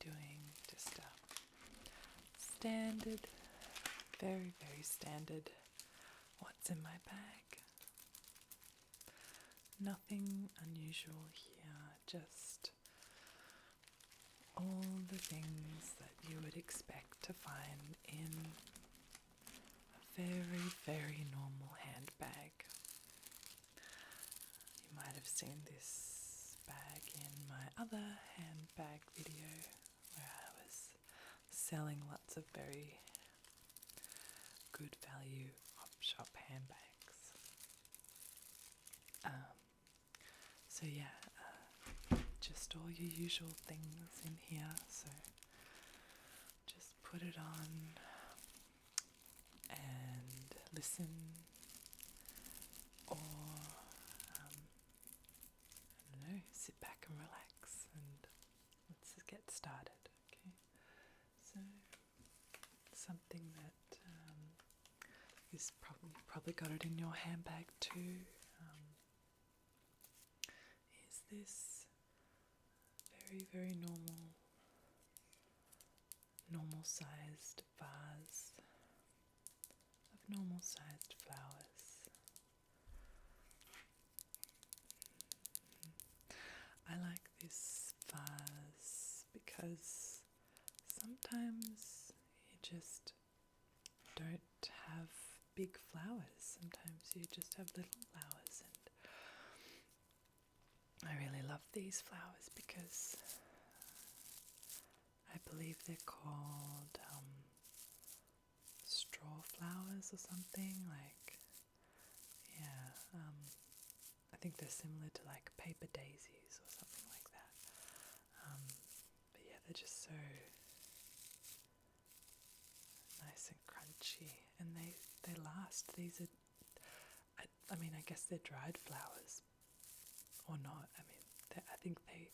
doing just a standard, very, very standard what's in my bag. Nothing unusual here, just all the things that you would expect to find in a very, very normal handbag. You might have seen this bag in my other handbag video where I was selling lots of very good value op shop handbags. So yeah, just all your usual things in here, so just put it on and listen, or I don't know, sit back and relax, and let's just get started. Okay, so something that is probably got it in your handbag too, is this very, very normal sized vase of normal sized flowers. I like this vase because sometimes you just don't have big flowers, sometimes you just have little flowers, and I really love these flowers because I believe they're called straw flowers or something, like, yeah, I think they're similar to like paper daisies or something like that, but yeah, they're just so nice and crunchy, and they last. These are, I mean, I guess they're dried flowers or not. I mean, I think they,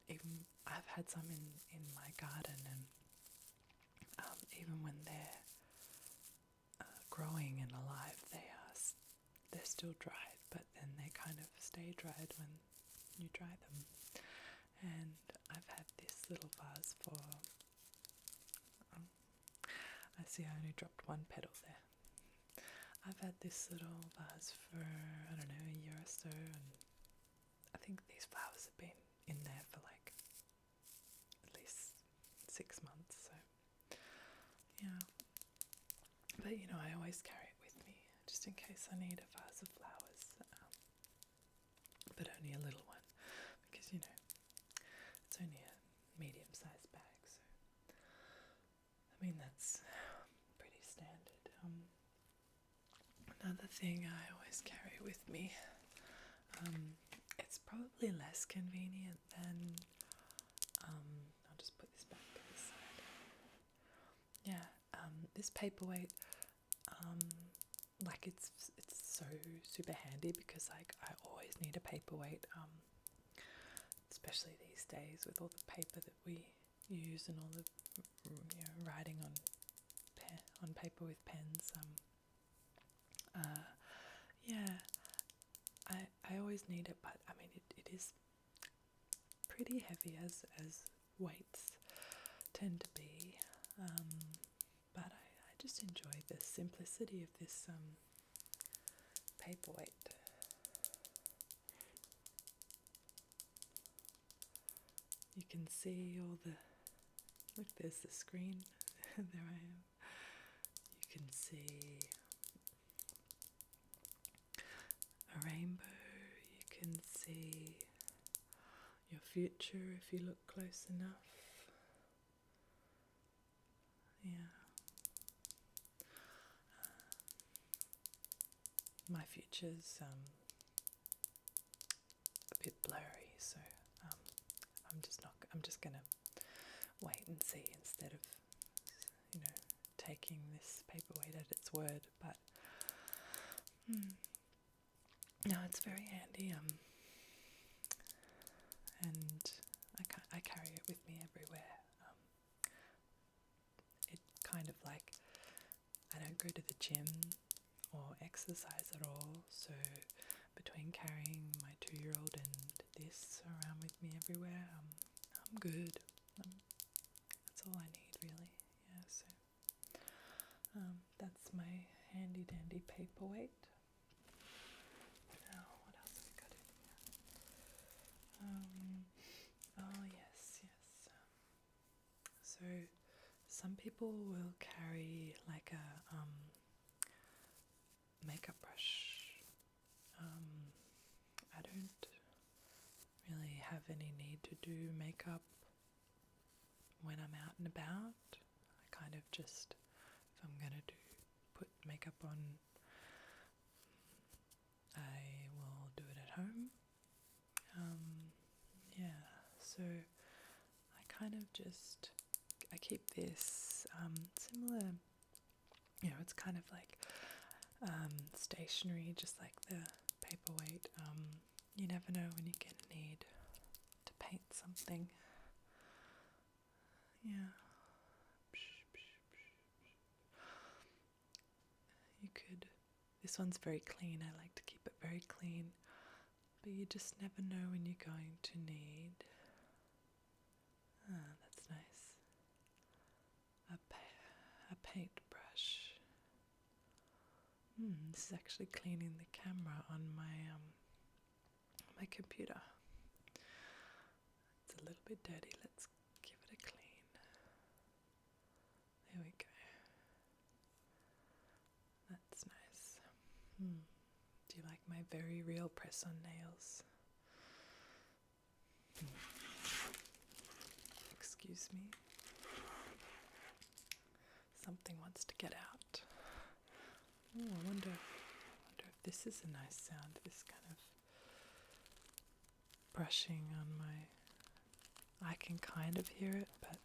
even I've had some in my garden, and even when they're growing and alive, they're still dried, but then they kind of stay dried when you dry them. And I've had this little vase for, I see I only dropped one petal there. I've had this little vase for, I don't know, a year or so, and I think these flowers have been in there for like at least 6 months, so yeah. But you know, I always carry it with me just in case I need a vase of flowers, but only a little one, because you know, it's only a medium-sized bag, so I mean that's pretty standard. Another thing I always carry with me, it's probably less convenient than, I'll just put this back to the side. Yeah, this paperweight, like it's so super handy because like I always need a paperweight, especially these days with all the paper that we use and all the writing on paper with pens. Yeah, I always need it, but I mean it is pretty heavy as weights tend to be, but I just enjoy the simplicity of this paperweight. You can see all the, look, there's the screen, there I am. You can see a rainbow, you can see your future if you look close enough. Yeah. My future's a bit blurry, so I'm just gonna wait and see instead of, you know, taking this paperweight at its word. But no, it's very handy, and I carry it with me everywhere. It kind of like, I don't go to the gym or exercise at all, so between carrying my 2-year-old and this around with me everywhere, I'm good. paperweight. Now, what else have we got in here? Oh yes, yes. So some people will carry like a makeup brush. I don't really have any need to do makeup when I'm out and about. I kind of just, if I'm gonna put makeup on, I will do it at home. Yeah, so I kind of just, I keep this similar, it's kind of like stationery, just like the paperweight. You never know when you're gonna need to paint something. Yeah. You could, this one's very clean, I like to keep it very clean, but you just never know when you're going to need, that's nice, a paintbrush. This is actually cleaning the camera on my computer. It's a little bit dirty, let's give it a clean. There we go. That's nice. Do you like my very real press-on nails? Excuse me. Something wants to get out. I wonder if this is a nice sound, this kind of brushing on my... I can kind of hear it, but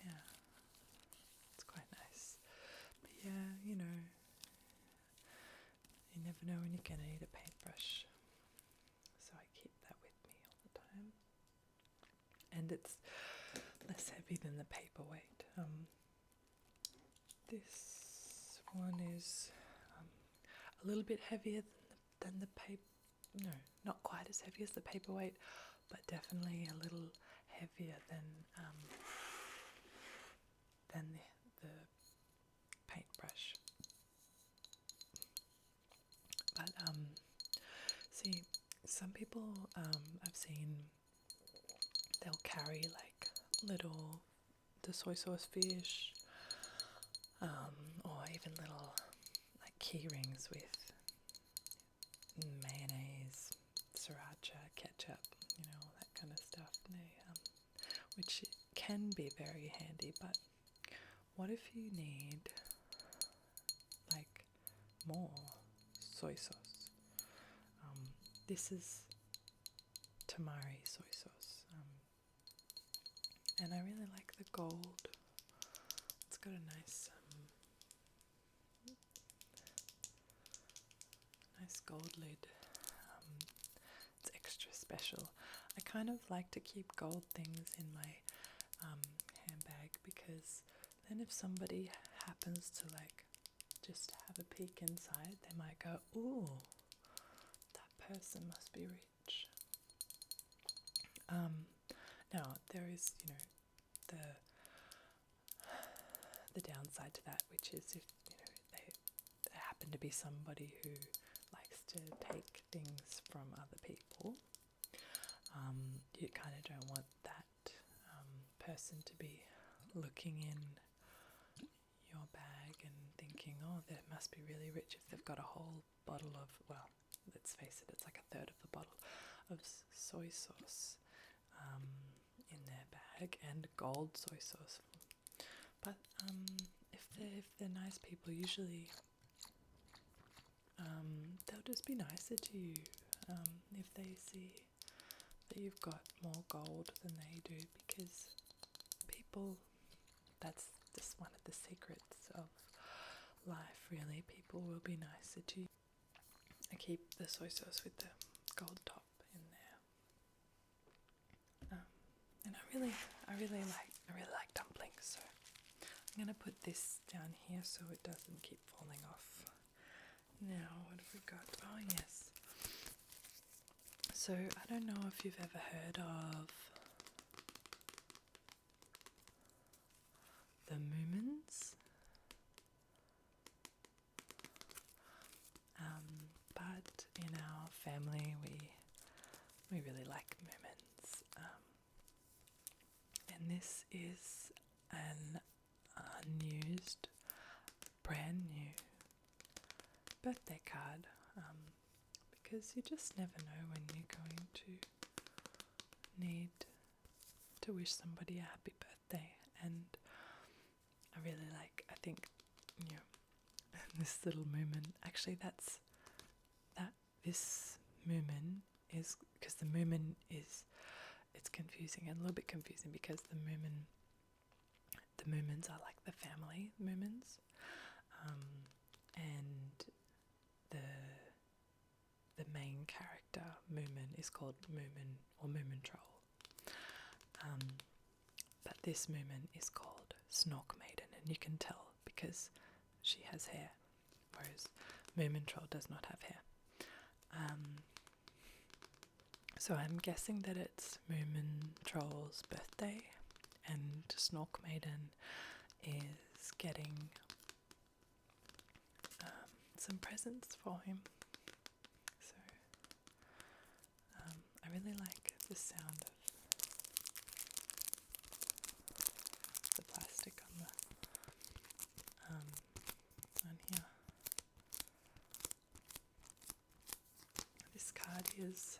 yeah, it's quite nice. But yeah, you never know when you're gonna need a paintbrush, so I keep that with me all the time. And it's less heavy than the paperweight. This one is a little bit heavier than the paper. No, not quite as heavy as the paperweight, but definitely a little heavier than the paintbrush. But see, some people I've seen, they'll carry like the soy sauce fish, or even little like key rings with mayonnaise, sriracha, ketchup, all that kind of stuff. Which can be very handy, but what if you need like more soy sauce? This is tamari soy sauce, and I really like the gold. It's got a nice gold lid. It's extra special. I kind of like to keep gold things in my handbag, because then if somebody happens to like just have a peek inside, they might go, ooh, that person must be rich. Now there is, the downside to that, which is if they happen to be somebody who likes to take things from other people, you kind of don't want that person to be looking in your bag and thinking, oh, they must be really rich if they've got a whole bottle of, well, let's face it, it's like a third of the bottle of soy sauce in their bag, and gold soy sauce. But if they're nice people, usually they'll just be nicer to you if they see that you've got more gold than they do, because people, that's just one of the secrets of life, really. People will be nicer to you. I keep the soy sauce with the gold top in there, and I really like dumplings, so I'm gonna put this down here so it doesn't keep falling off. Now, what have we got? Oh yes, so I don't know if you've ever heard of family, we really like Moomins. And this is an unused, brand new birthday card, because you just never know when you're going to need to wish somebody a happy birthday. And I think, this little Moomin, actually this Moomin is, because the Moomin is, it's confusing and a little bit confusing because the Moomins are like the family Moomins, and the main character Moomin is called Moomin or Moomin Troll, but this Moomin is called Snork Maiden, and you can tell because she has hair, whereas Moomin Troll does not have hair. So I'm guessing that it's Moomin Troll's birthday, and Snork Maiden is getting some presents for him. So I really like the sound of the plastic on here. This card is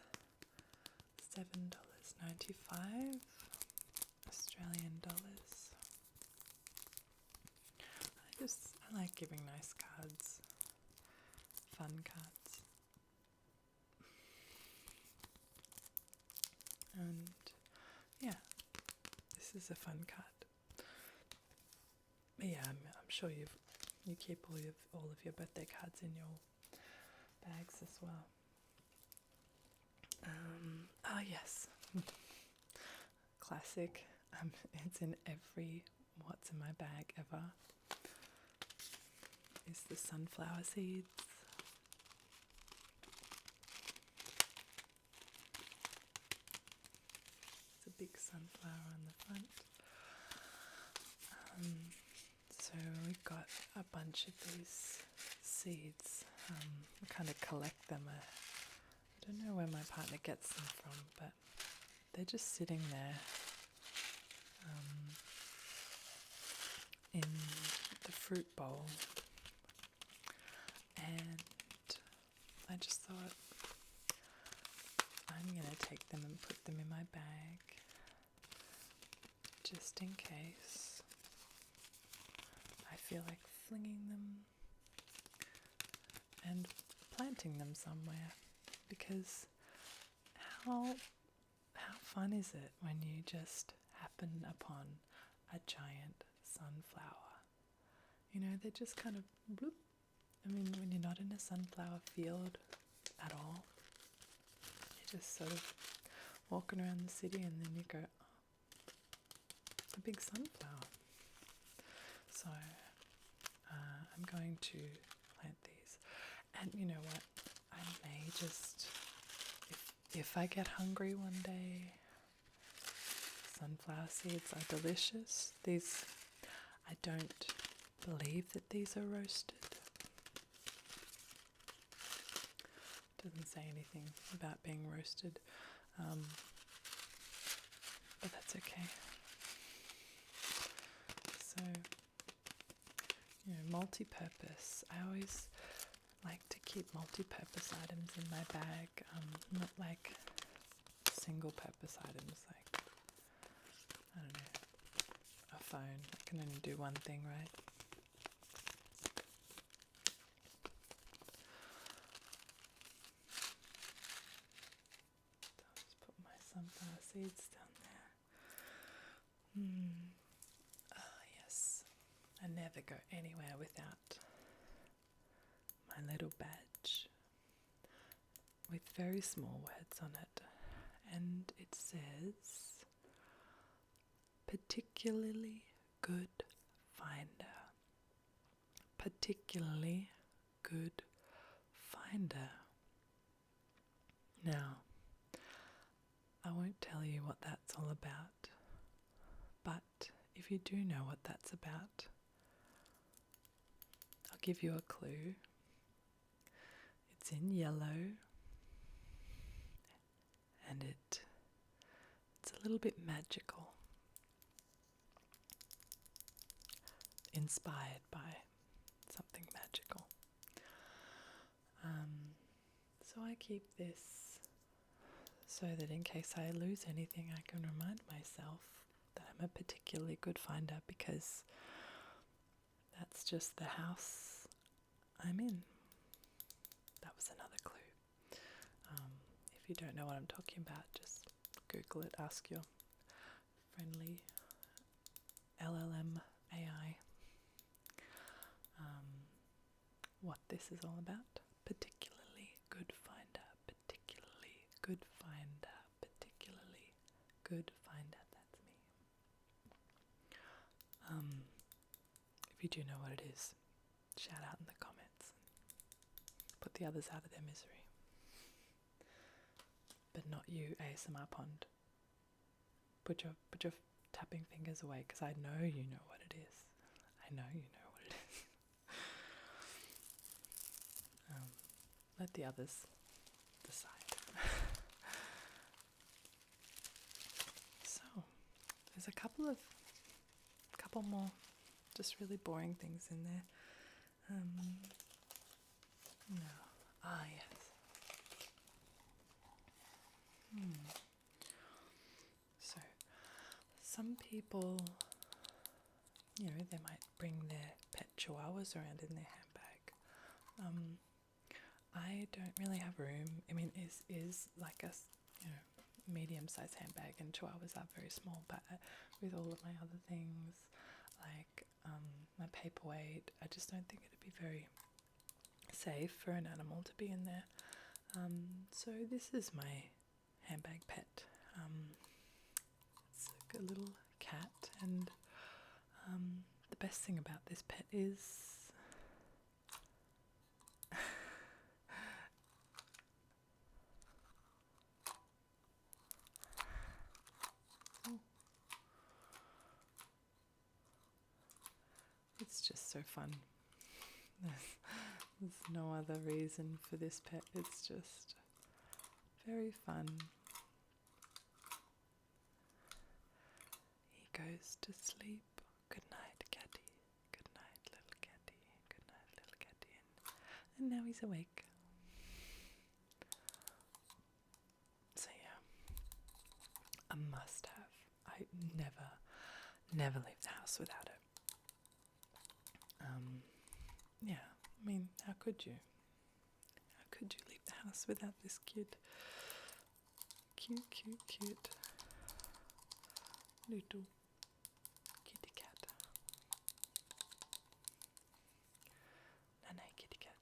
$7.95 Australian dollars. I like giving nice cards, fun cards. And yeah, this is a fun card. But yeah, I'm sure you keep all of your birthday cards in your bags as well. Yes, classic. It's in every what's in my bag ever. Is the sunflower seeds. It's a big sunflower on the front. So we've got a bunch of these seeds. We kind of collect them. I don't know where my partner gets them from, but they're just sitting there in the fruit bowl. And I just thought, I'm going to take them and put them in my bag just in case I feel like flinging them and planting them somewhere, because how fun is it when you just happen upon a giant sunflower? They're just kind of bloop. I mean, when you're not in a sunflower field at all, you're just sort of walking around the city and then you go, oh, a big sunflower. So I'm going to plant these. And you know what? I may just, if I get hungry one day, sunflower seeds are delicious. These, I don't believe that these are roasted. Doesn't say anything about being roasted, but that's okay. So, multi-purpose. I always like to keep multi-purpose items in my bag, not like single-purpose items like, I don't know, a phone. I can only do one thing, right? I'll just put my sunflower seeds down there. Oh, yes. I never go anywhere without my little badge with very small words on it, and it says, particularly good finder. Particularly good finder. Now, I won't tell you what that's all about, but if you do know what that's about, I'll give you a clue. It's in yellow and it's a little bit magical, inspired by something magical. So I keep this so that in case I lose anything, I can remind myself that I'm a particularly good finder, because that's just the house I'm in. That was another clue. If you don't know what I'm talking about, just Google it, ask your friendly LLM AI what this is all about. Particularly good finder, particularly good finder, particularly good finder. That's me. If you do know what it is, shout out in the comments. Put the others out of their misery. But not you, ASMR Pond. Put your tapping fingers away, because I know you know what it is. I know you know what it is. Let the others decide. So, there's a couple more just really boring things in there. No. Yes. So, some people, they might bring their pet chihuahuas around in their handbag. I don't really have room. I mean, is like a medium-sized handbag, and chihuahuas are very small. But with all of my other things, like my paperweight, I just don't think it'd be very safe for an animal to be in there. So this is my handbag pet. It's like a little cat, and the best thing about this pet is it's just so fun. There's no other reason for this pet. It's just very fun. He goes to sleep. Good night, catty. Good night, little catty. Good night, little catty. And now he's awake. So yeah, a must have. I never leave the house without it. Yeah, I mean, how could you? How could you leave the house without this cute little kitty cat? Nana kitty cat.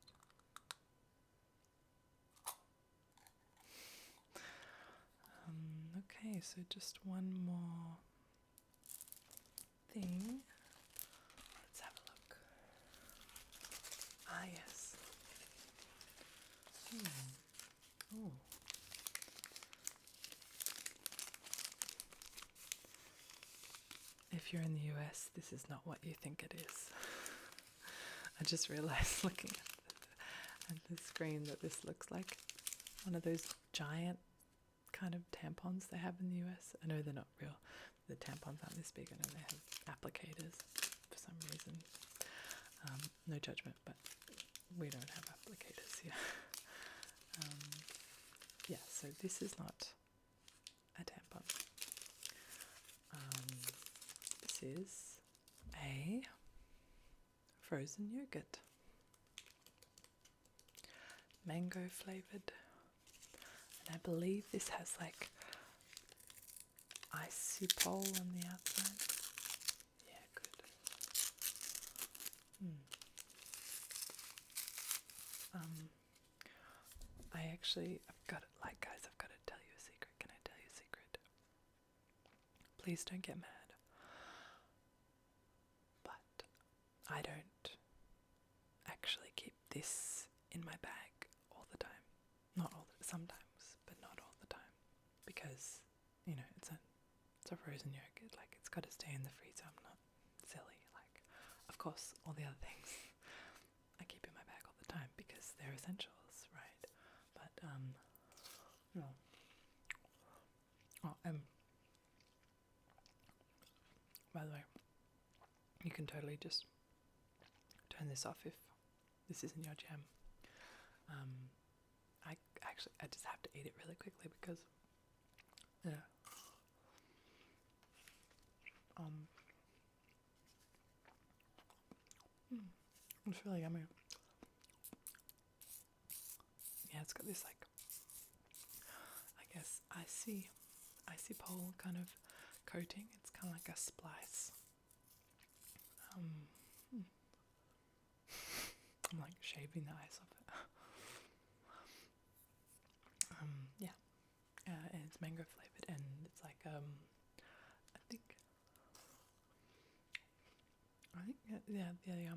Okay, so just one more thing. Let's have a look. Yes. Oh. If you're in the US, this is not what you think it is. I just realized looking at the screen that this looks like one of those giant kind of tampons they have in the US. I know they're not real. The tampons aren't this big. I know they have applicators for some reason. No judgment, but we don't have applicators here. Yeah, so this is not a tampon. This is a frozen yogurt. Mango flavoured. And I believe this has like isopol on the outside. Yeah, good. I've got it, like, guys, I've got to tell you a secret. Can I tell you a secret? Please don't get mad. But I don't actually keep this in my bag all the time. Sometimes, but not all the time. Because, it's a frozen yogurt. Like, it's got to stay in the freezer. I'm not silly. Like, of course, all the other things I keep in my bag all the time because they're essentials, right? But, can totally just turn this off if this isn't your jam. I just have to eat it really quickly because it's really yummy. Yeah, it's got this like, I guess, icy pole kind of coating. It's kind of like a splice. I'm like shaving the ice off it. Yeah, and it's mango flavored, and it's like I think yeah, the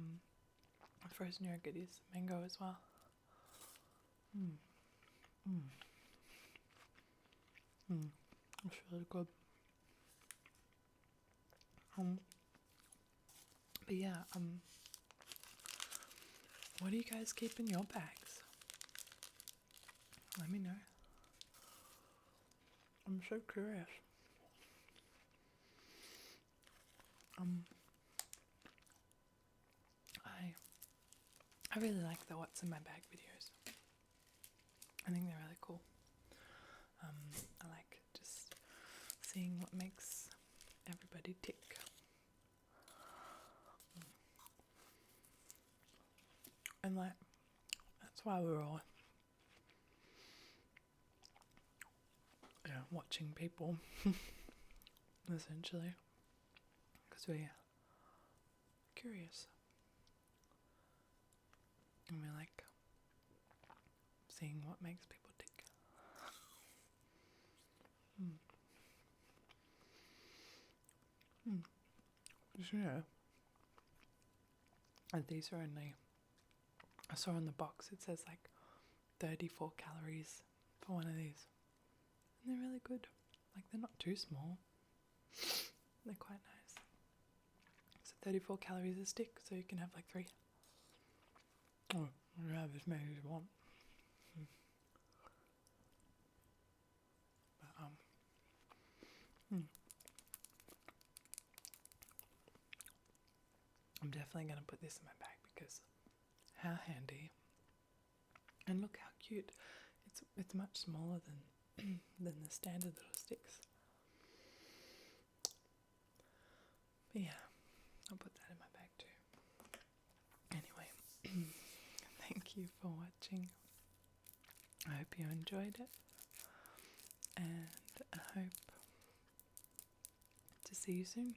frozen yogurt is mango as well. It's really good. But yeah, what do you guys keep in your bags? Let me know. I'm so curious. I really like the what's in my bag videos. I think they're really cool. I like just seeing what makes everybody tick. And like, that's why we're all watching people, essentially, because we're curious. And we like seeing what makes people tick. Did you know? And these are only, I saw on the box it says like 34 calories for one of these. And they're really good. Like, they're not too small. They're quite nice. So 34 calories a stick, so you can have like 3. Oh, you have as many as you want. But, I'm definitely going to put this in my bag because how handy. And look how cute. It's much smaller than than the standard little sticks. But yeah, I'll put that in my bag too. Anyway, thank you for watching. I hope you enjoyed it. And I hope to see you soon.